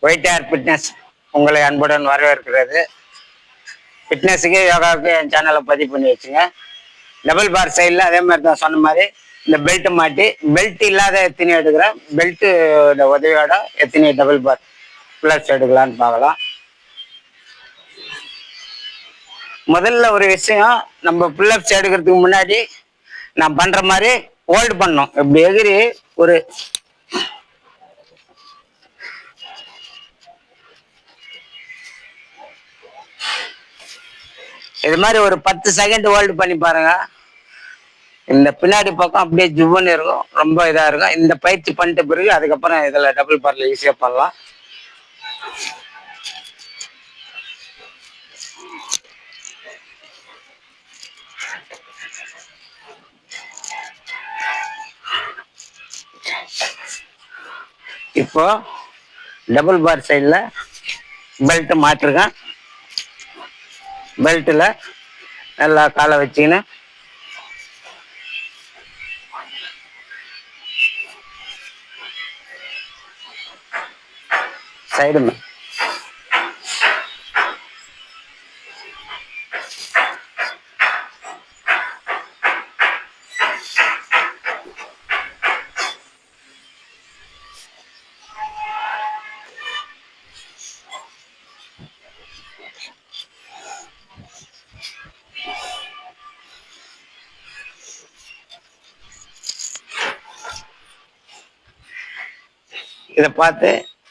White hair fitness உங்களை அன்புடன் வரவேற்கிறது. ஃபிட்னஸுக்கு யோகாவுக்கு என் சேனலை பதிவு பண்ணி வச்சுங்க. டபுள் பார் சைடில் அதே மாதிரி தான் சொன்ன மாதிரி இந்த பெல்ட்டு மாட்டி, பெல்ட் இல்லாத எத்தனை எடுக்கிறேன், பெல்ட்டு உதவியோட எத்தனை டபுள் பார் ப்ளஸ் எடுக்கலான்னு பார்க்கலாம். முதல்ல ஒரு விஷயம், நம்ம புல்லப்ஸ் எடுக்கிறதுக்கு முன்னாடி நான் பண்ணுற மாதிரி ஹோல்டு பண்ணோம். இப்படி எகிரி ஒரு இது மாதிரி ஒரு 10 செகண்ட் ஹோல்டு பண்ணி பாருங்க. இந்த பின்னாடி பக்கம் அப்படியே ஜுவன்னு இருக்கும், ரொம்ப இதாக இருக்கும். இந்த பயிற்சி பண்ணிட்ட பிறகு அதுக்கப்புறம் இதில் டபுள் பார்ல ஈஸியாக பண்ணலாம். இப்போ டபுள் பார் சைடில் பெல்ட் மாட்டிருக்கேன். பெல்ட்டில் நல்லா காலை வச்சுக்கின்னு சைடு இதை பார்த்து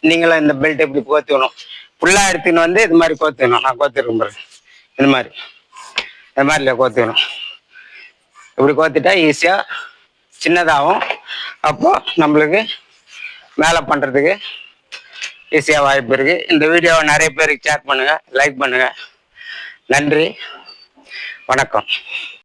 நீங்களும் இந்த பெல்ட் எப்படி கோத்துக்கணும், ஃபுல்லாக எடுத்துன்னு வந்து இது மாதிரி கோத்துக்கணும். நான் கோத்துருக்கேன் பாருங்க, இது மாதிரி கோத்துக்கணும். இப்படி கோத்துட்டா ஈஸியாக சின்னதாகும். அப்போ நம்மளுக்கு மேலே பண்ணுறதுக்கு ஈஸியாக வாய்ப்பு இருக்குது. இந்த வீடியோவை நிறைய பேருக்கு ஷேர் பண்ணுங்கள், லைக் பண்ணுங்கள். நன்றி, வணக்கம்.